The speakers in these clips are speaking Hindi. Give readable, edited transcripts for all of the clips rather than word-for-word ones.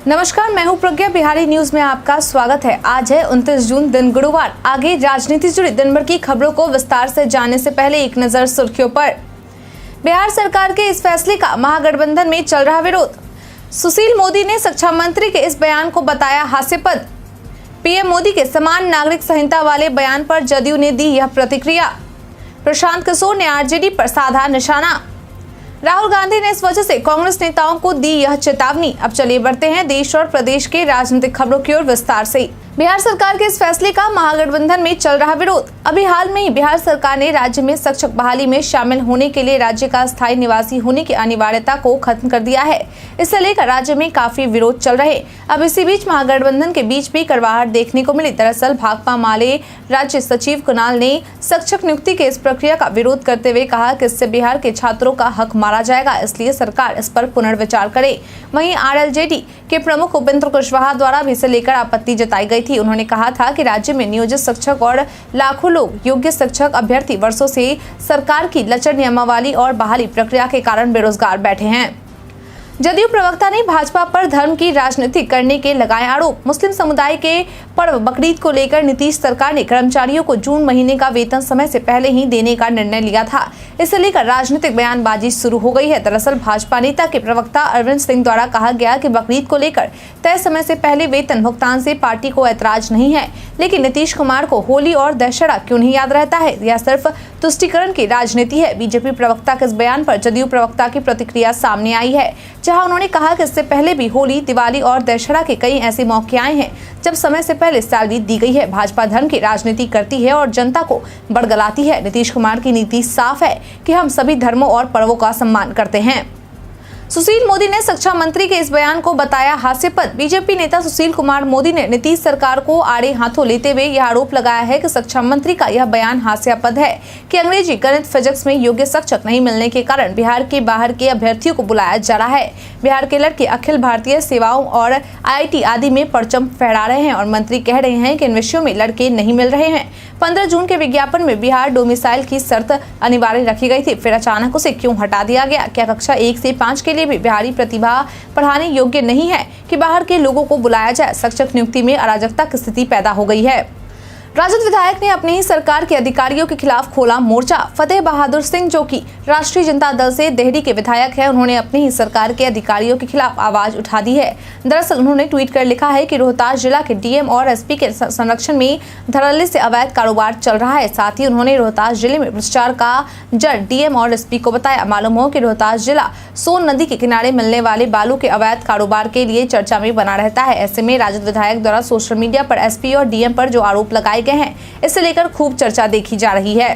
नमस्कार, मैं हूं प्रज्ञा। बिहारी न्यूज में आपका स्वागत है। आज है 29 जून, दिन गुरुवार। आगे राजनीति से जुड़ी दिन भर की खबरों को विस्तार से जानने से पहले एक नजर सुर्खियों पर। बिहार सरकार के इस फैसले का महागठबंधन में चल रहा विरोध। सुशील मोदी ने शिक्षा मंत्री के इस बयान को बताया हास्यास्पद। पीएम मोदी के समान नागरिक संहिता वाले बयान पर जदयू ने दी यह प्रतिक्रिया। प्रशांत किशोर ने आरजेडी पर साधा निशाना। राहुल गांधी ने इस वजह से कांग्रेस नेताओं को दी यह चेतावनी। अब चलिए बढ़ते हैं देश और प्रदेश के राजनीतिक खबरों की ओर विस्तार से। बिहार सरकार के इस फैसले का महागठबंधन में चल रहा विरोध। अभी हाल में ही बिहार सरकार ने राज्य में शिक्षक बहाली में शामिल होने के लिए राज्य का स्थायी निवासी होने की अनिवार्यता को खत्म कर दिया है। इसे लेकर राज्य में काफी विरोध चल रहे। अब इसी बीच महागठबंधन के बीच भी कड़वाहट देखने को मिली। दरअसल भाकपा माले राज्य सचिव कुणाल ने शिक्षक नियुक्ति के इस प्रक्रिया का विरोध करते हुए कहा कि इससे बिहार के छात्रों का हक मारा जाएगा, इसलिए सरकार इस पर पुनर्विचार करे। वहीं आरएलजेडी के प्रमुख उपेंद्र कुशवाहा द्वारा भी इसे लेकर आपत्ति जताई गई थी। उन्होंने कहा था कि राज्य में नियोजित शिक्षक और लाखों लोग योग्य शिक्षक अभ्यर्थी वर्षों से सरकार की लचर नियमावली और बहाली प्रक्रिया के कारण बेरोजगार बैठे हैं। जदयू प्रवक्ता ने भाजपा पर धर्म की राजनीति करने के लगाए आरोप। मुस्लिम समुदाय के पर्व बकरीद को लेकर नीतीश सरकार ने कर्मचारियों को जून महीने का वेतन समय से पहले ही देने का निर्णय लिया था। इसे लेकर राजनीतिक बयानबाजी शुरू हो गई है। दरअसल भाजपा नेता के प्रवक्ता अरविंद सिंह द्वारा कहा गया कि बकरीद को लेकर तय समय से पहले वेतन भुगतान से पार्टी को ऐतराज नहीं है, लेकिन नीतीश कुमार को होली और दशहरा क्यों नहीं याद रहता है? यह सिर्फ तुष्टीकरण की राजनीति है। बीजेपी प्रवक्ता के इस बयान पर जदयू प्रवक्ता की प्रतिक्रिया सामने आई है, जहां उन्होंने कहा कि इससे पहले भी होली, दिवाली और दशहरा के कई ऐसे मौके आए हैं जब समय से पहले सैलरी दी गई है। भाजपा धर्म की राजनीति करती है और जनता को बड़गलाती है। नीतीश कुमार की नीति साफ है कि हम सभी धर्मों और पर्वों का सम्मान करते हैं। सुशील मोदी ने शिक्षा मंत्री के इस बयान को बताया हास्यास्पद। बीजेपी नेता सुशील कुमार मोदी ने नीतीश सरकार को आड़े हाथों लेते हुए यह आरोप लगाया है कि शिक्षा मंत्री का यह बयान हास्यास्पद है कि अंग्रेजी, गणित, फिजिक्स में योग्य शिक्षक नहीं मिलने के कारण बिहार के बाहर के अभ्यर्थियों को बुलाया जा रहा है। बिहार के लड़के अखिल भारतीय सेवाओं और IIT आदि में परचम फहरा रहे हैं और मंत्री कह रहे हैं कि इन विषयों में लड़के नहीं मिल रहे हैं। 15 जून के विज्ञापन में बिहार डोमिसाइल की शर्त अनिवार्य रखी गई थी, फिर अचानक उसे क्यों हटा दिया गया? क्या कक्षा 1 से 5 के लिए भी बिहारी प्रतिभा पढ़ाने योग्य नहीं है कि बाहर के लोगों को बुलाया जाए? शिक्षक नियुक्ति में अराजकता की स्थिति पैदा हो गई है। राजद विधायक ने अपनी ही सरकार के अधिकारियों के खिलाफ खोला मोर्चा। फतेह बहादुर सिंह, जो कि राष्ट्रीय जनता दल से देहरी के विधायक हैं, उन्होंने अपनी ही सरकार के अधिकारियों के खिलाफ आवाज उठा दी है। दरअसल उन्होंने ट्वीट कर लिखा है कि रोहतास जिला के डीएम और एसपी के संरक्षण में धड़ल्ले से अवैध कारोबार चल रहा है। साथ ही उन्होंने रोहतास जिले में भ्रष्टाचार का जड़ डीएम और एसपी को बताया। मालूम हो कि रोहतास जिला सोन नदी के किनारे मिलने वाले बालू के अवैध कारोबार के लिए चर्चा में बना रहता है। ऐसे में राजद विधायक द्वारा सोशल मीडिया पर एसपी और डीएम पर जो आरोप लगाए गए हैं, इसे लेकर खूब चर्चा देखी जा रही है।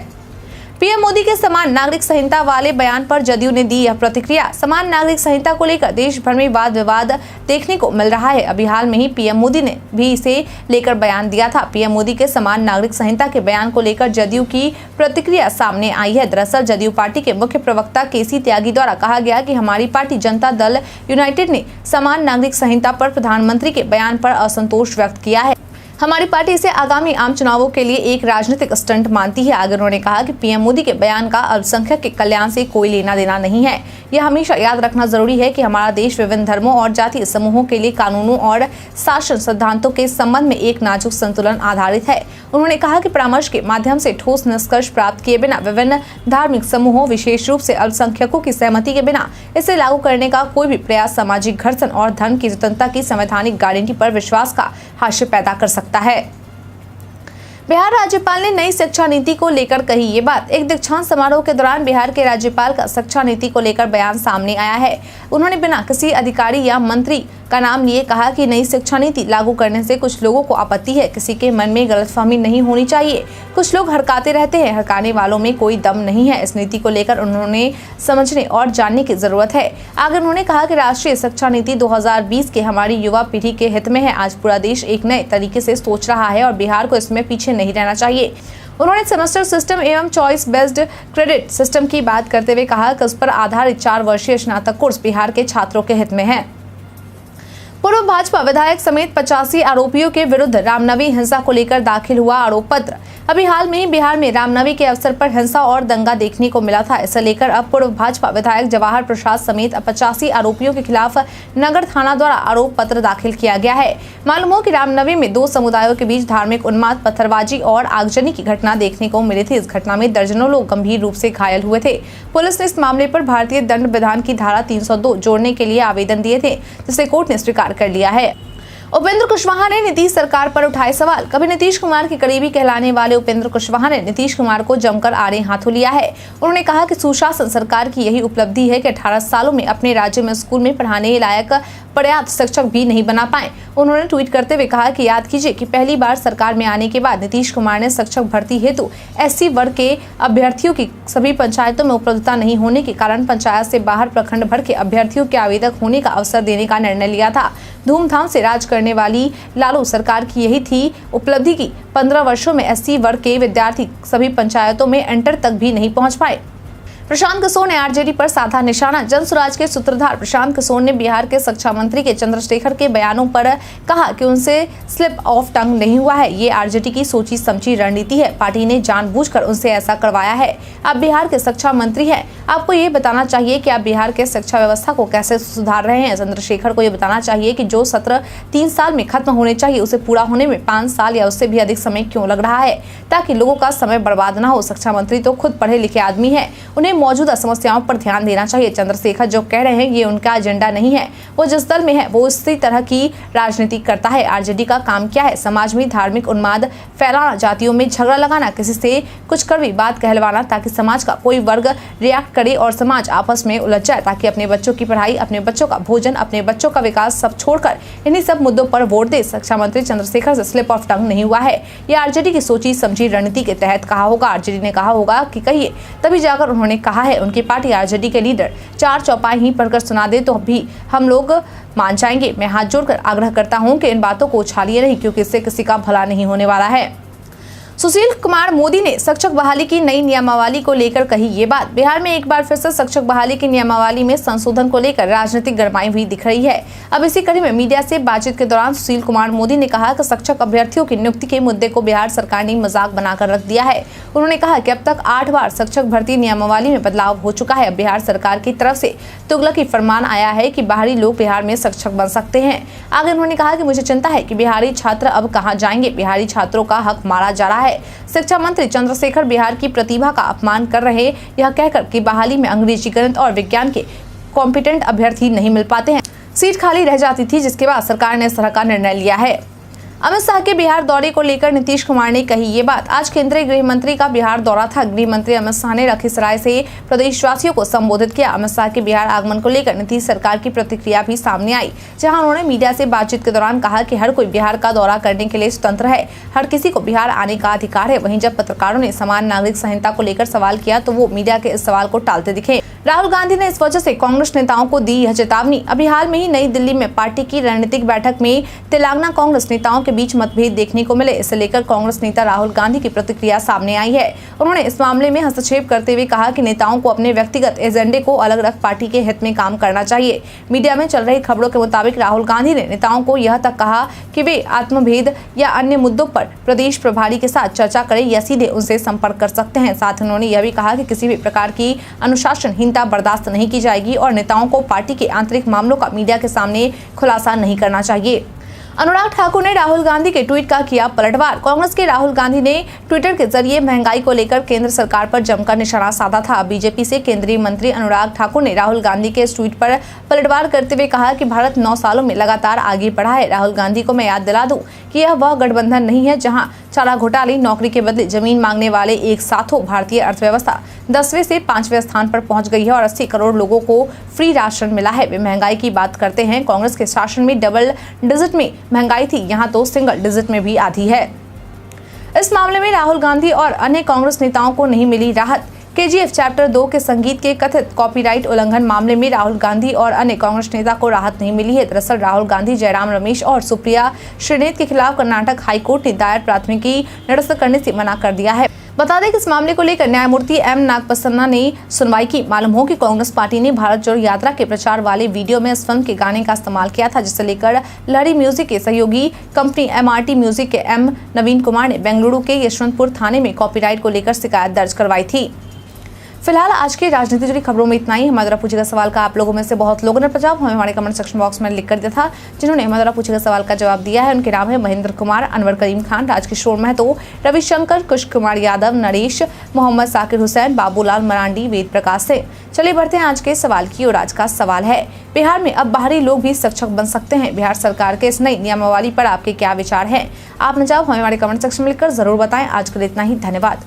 पीएम मोदी के समान नागरिक संहिता वाले बयान पर जदयू ने दी यह प्रतिक्रिया। समान नागरिक संहिता को लेकर देश भर में वाद विवाद देखने को मिल रहा है। अभी हाल में ही पीएम मोदी ने भी इसे लेकर बयान दिया था। पीएम मोदी के समान नागरिक संहिता के बयान को लेकर जदयू की प्रतिक्रिया सामने आई है। दरअसल जदयू पार्टी के मुख्य प्रवक्ता केसी त्यागी द्वारा कहा गया कि हमारी पार्टी जनता दल यूनाइटेड ने समान नागरिक संहिता पर प्रधानमंत्री के बयान पर असंतोष व्यक्त किया है। हमारी पार्टी इसे आगामी आम चुनावों के लिए एक राजनीतिक स्टंट मानती है। आगे उन्होंने कहा कि पीएम मोदी के बयान का अल्पसंख्यक के कल्याण से कोई लेना देना नहीं है। यह हमेशा याद रखना जरूरी है कि हमारा देश विभिन्न धर्मों और जातीय समूहों के लिए कानूनों और शासन सिद्धांतों के संबंध में एक नाजुक संतुलन आधारित है। उन्होंने कहा कि परामर्श के माध्यम से ठोस निष्कर्ष प्राप्त किए बिना विभिन्न धार्मिक समूहों, विशेष रूप से अल्पसंख्यकों की सहमति के बिना इसे लागू करने का कोई भी प्रयास सामाजिक घर्षण और धर्म की स्वतंत्रता की संवैधानिक गारंटी पर विश्वास का हास्य पैदा कर सकता है। बिहार राज्यपाल ने नई शिक्षा नीति को लेकर कही ये बात। एक दीक्षांत समारोह के दौरान बिहार के राज्यपाल का शिक्षा नीति को लेकर बयान सामने आया है। उन्होंने बिना किसी अधिकारी या मंत्री का नाम लिए कहा कि नई शिक्षा नीति लागू करने से कुछ लोगों को आपत्ति है। किसी के मन में गलतफहमी नहीं होनी चाहिए। कुछ लोग हड़काते रहते हैं, हड़काने वालों में कोई दम नहीं है। इस नीति को लेकर उन्होंने समझने और जानने की जरूरत है। आगे उन्होंने कहा कि राष्ट्रीय शिक्षा नीति 2020 के हमारी युवा पीढ़ी के हित में है। आज पूरा देश एक नए तरीके से सोच रहा है और बिहार को इसमें पीछे नहीं रहना चाहिए। उन्होंने सेमेस्टर सिस्टम एवं चॉइस बेस्ड क्रेडिट सिस्टम की बात करते हुए कहा कि उस पर आधारित 4 वर्षीय स्नातक कोर्स बिहार के छात्रों के हित में है। पूर्व भाजपा विधायक समेत 85 आरोपियों के विरुद्ध रामनवमी हिंसा को लेकर दाखिल हुआ आरोप पत्र। अभी हाल में ही बिहार में रामनवमी के अवसर पर हिंसा और दंगा देखने को मिला था। इसे लेकर अब पूर्व भाजपा विधायक जवाहर प्रसाद समेत 85 आरोपियों के खिलाफ नगर थाना द्वारा आरोप पत्र दाखिल किया गया है। मालूम हो कि रामनवमी में दो समुदायों के बीच धार्मिक उन्माद, पत्थरबाजी और आगजनी की घटना देखने को मिली थी। इस घटना में दर्जनों लोग गंभीर रूप से घायल हुए थे। पुलिस ने इस मामले पर भारतीय दंड विधान की धारा 302 जोड़ने के लिए आवेदन दिए थे, जिसे कोर्ट ने स्वीकार कर लिया है। उपेंद्र कुशवाहा ने नीतीश सरकार पर उठाए सवाल। कभी नीतीश कुमार के करीबी कहलाने वाले उपेंद्र कुशवाहा ने नीतीश कुमार को जमकर आड़े हाथों लिया है। उन्होंने कहा कि सुशासन सरकार की यही उपलब्धि है कि 18 सालों में अपने राज्य में स्कूल में पढ़ाने लायक पर्याप्त शिक्षक भी नहीं बना पाए। उन्होंने ट्वीट करते हुए कहा कि याद कीजिए कि पहली बार सरकार में आने के बाद नीतीश कुमार ने शिक्षक भर्ती हेतु SC वर्ग के अभ्यर्थियों की सभी पंचायतों में उपलब्धता नहीं होने के कारण पंचायत से बाहर प्रखंड भर के अभ्यर्थियों के आवेदक होने का अवसर देने का निर्णय लिया था। धूमधाम से राज करने वाली लालू सरकार की यही थी उपलब्धि की 15 वर्षों में SC वर्ग के विद्यार्थी सभी पंचायतों में इंटर तक भी नहीं पहुंच पाए। प्रशांत किशोर ने आरजेडी पर साधा निशाना। जनसुराज के सूत्रधार प्रशांत किशोर ने बिहार के शिक्षा मंत्री के चंद्रशेखर के बयानों पर कहा कि उनसे स्लिप ऑफ टंग नहीं हुआ है। ये आरजेडी की सोची समझी रणनीति है। पार्टी ने जानबूझकर उनसे ऐसा करवाया है। आप बिहार के शिक्षा मंत्री हैं, आपको ये बताना चाहिए कि आप बिहार के शिक्षा व्यवस्था को कैसे सुधार रहे हैं। चंद्रशेखर को ये बताना चाहिए कि जो सत्र 3 साल में खत्म होने चाहिए उसे पूरा होने में 5 साल या उससे भी अधिक समय क्यों लग रहा है, ताकि लोगों का समय बर्बाद न हो। शिक्षा मंत्री तो खुद पढ़े लिखे आदमी है, उन्हें मौजूदा समस्याओं पर ध्यान देना चाहिए। चंद्रशेखर जो कह रहे हैं ये उनका एजेंडा नहीं है। वो जिस दल में है वो इसी तरह की राजनीति करता है। आरजेडी का काम क्या है? समाज में धार्मिक उन्माद फैलाना, जातियों में झगड़ा लगाना, किसी से कुछ कड़वी बात कहलवाना ताकि समाज का कोई वर्ग रिएक्ट करे और समाज आपस में उलझ जाए, ताकि अपने बच्चों की पढ़ाई, अपने बच्चों का भोजन, अपने बच्चों का विकास सब छोड़कर इन्हीं सब मुद्दों पर वोट दे। शिक्षा मंत्री चंद्रशेखर से स्लिप ऑफ टंग नहीं हुआ है। यह आरजेडी की सोची समझी रणनीति के तहत कहा होगा। आरजेडी ने कहा होगा कि कहिए, तभी जाकर उन्होंने कहा है। उनकी पार्टी आरजेडी के लीडर 4 चौपाई ही पढ़कर सुना दे तो भी हम लोग मान जाएंगे। मैं हाथ जोड़कर आग्रह करता हूं कि इन बातों को उछालिए नहीं, क्योंकि इससे किसी का भला नहीं होने वाला है। सुशील कुमार मोदी ने शिक्षक बहाली की नई नियमावली को लेकर कही ये बात। बिहार में एक बार फिर से शिक्षक बहाली की नियमावली में संशोधन को लेकर राजनीतिक गरमाई हुई दिख रही है। अब इसी कड़ी में मीडिया से बातचीत के दौरान सुशील कुमार मोदी ने कहा कि शिक्षक अभ्यर्थियों की नियुक्ति के मुद्दे को बिहार सरकार ने मजाक बनाकर रख दिया है। उन्होंने कहा कि अब तक 8 बार शिक्षक भर्ती नियमावली में बदलाव हो चुका है। अब बिहार सरकार की तरफ से तुगलकी फरमान आया है कि बाहरी लोग बिहार में शिक्षक बन सकते हैं। आगे उन्होंने कहा कि मुझे चिंता है कि बिहारी छात्र अब कहाँ जाएंगे। बिहारी छात्रों का हक मारा जा रहा है। शिक्षा मंत्री चंद्रशेखर बिहार की प्रतिभा का अपमान कर रहे, यह कहकर कि बहाली में अंग्रेजी, गणित और विज्ञान के कॉम्पिटेंट अभ्यर्थी नहीं मिल पाते हैं। सीट खाली रह जाती थी, जिसके बाद सरकार ने इस तरह का निर्णय लिया है। अमित शाह के बिहार दौरे को लेकर नीतीश कुमार ने कही ये बात। आज केंद्रीय गृह मंत्री का बिहार दौरा था। गृह मंत्री अमित शाह ने लखीसराय से प्रदेशवासियों को संबोधित किया। अमित शाह के बिहार आगमन को लेकर नीतीश सरकार की प्रतिक्रिया भी सामने आई, जहां उन्होंने मीडिया से बातचीत के दौरान कहा कि हर कोई बिहार का दौरा करने के लिए स्वतंत्र है, हर किसी को बिहार आने का अधिकार है। वहीं जब पत्रकारों ने समान नागरिक संहिता को लेकर सवाल किया तो वो मीडिया के इस सवाल को टालते दिखे। राहुल गांधी ने इस वजह से कांग्रेस नेताओं को दी यह चेतावनी। अभी हाल में ही नई दिल्ली में पार्टी की रणनीतिक बैठक में तेलंगाना कांग्रेस नेताओं के बीच मतभेद देखने को मिले। इसे लेकर कांग्रेस नेता राहुल गांधी की प्रतिक्रिया सामने आई है। उन्होंने इस मामले में हस्तक्षेप करते हुए कहा कि नेताओं को अपने व्यक्तिगत एजेंडे को अलग रख पार्टी के हित में काम करना चाहिए। मीडिया में चल रही खबरों के मुताबिक राहुल गांधी ने नेताओं को यह तक कहा कि वे आत्मभेद या अन्य मुद्दों पर प्रदेश प्रभारी के साथ चर्चा करें या सीधे उनसे संपर्क कर सकते हैं। साथ ही उन्होंने यह भी कहा कि किसी भी प्रकार की अनुशासनहीनता बर्दाश्त नहीं की जाएगी और नेताओं को पार्टी के आंतरिक मामलों का मीडिया के सामने खुलासा नहीं करना चाहिए। अनुराग ठाकुर ने राहुल गांधी के ट्वीट का किया पलटवार। कांग्रेस के राहुल गांधी ने ट्विटर के जरिए महंगाई को लेकर केंद्र सरकार पर जमकर निशाना साधा था। बीजेपी से केंद्रीय मंत्री अनुराग ठाकुर ने राहुल गांधी के इस ट्वीट पर पलटवार करते हुए कहा कि भारत 9 सालों में लगातार आगे बढ़ा है। राहुल गांधी को मैं याद दिला दूं कि यह वह गठबंधन नहीं है जहां चारा घोटाले, नौकरी के बदले जमीन मांगने वाले एक साथ हो। भारतीय अर्थव्यवस्था 10वें से 5वें स्थान पर पहुंच गई है और 80 करोड़ लोगों को फ्री राशन मिला है। वे महंगाई की बात करते हैं। कांग्रेस के शासन में डबल डिजिट में महंगाई थी, यहाँ तो सिंगल डिजिट में भी आधी है। इस मामले में राहुल गांधी और अन्य कांग्रेस नेताओं को नहीं मिली राहत। KGF चैप्टर 2 के संगीत के कथित कॉपीराइट उल्लंघन मामले में राहुल गांधी और अन्य कांग्रेस नेता को राहत नहीं मिली है। दरअसल राहुल गांधी, जयराम रमेश और सुप्रिया श्रीनेत के खिलाफ कर्नाटक हाईकोर्ट ने दायर प्राथमिकी निरस्त करने से मना कर दिया है। बता दें कि इस मामले को लेकर न्यायमूर्ति एम नागप्रसन्ना ने सुनवाई की। मालूम हो कि कांग्रेस पार्टी ने भारत जोड़ो यात्रा के प्रचार वाले वीडियो में इस फिल्म के गाने का इस्तेमाल किया था, जिसे लेकर लहरी म्यूजिक के सहयोगी कंपनी MRT म्यूजिक के M नवीन कुमार ने बेंगलुरु के यशवंतपुर थाने में कॉपीराइट को लेकर शिकायत दर्ज करवाई थी। फिलहाल आज की राजनीति जुड़ी खबरों में इतना ही। हमारे द्वारा पूछे गए सवाल का आप लोगों में से बहुत लोगों ने जवाब हमें हमारे कमेंट सेक्शन बॉक्स में लिख कर दिया था। जिन्होंने हमारे द्वारा पूछे गए सवाल का जवाब दिया है उनके नाम है महेंद्र कुमार, अनवर करीम खान, राजकिशोर महतो, रविशंकर, कुश कुमार यादव, नरेश, मोहम्मद साकिर हुसैन, बाबूलाल मरांडी, वेद प्रकाश से। चलिए बढ़ते हैं आज के सवाल की और आज का सवाल है, बिहार में अब बाहरी लोग भी शिक्षक बन सकते हैं। बिहार सरकार के इस नई नियमावली पर आपके क्या विचार हैं? आपने जवाब हमें हमारे कमेंट सेक्शन में लिखकर जरूर बताएं। आज के लिए इतना ही, धन्यवाद।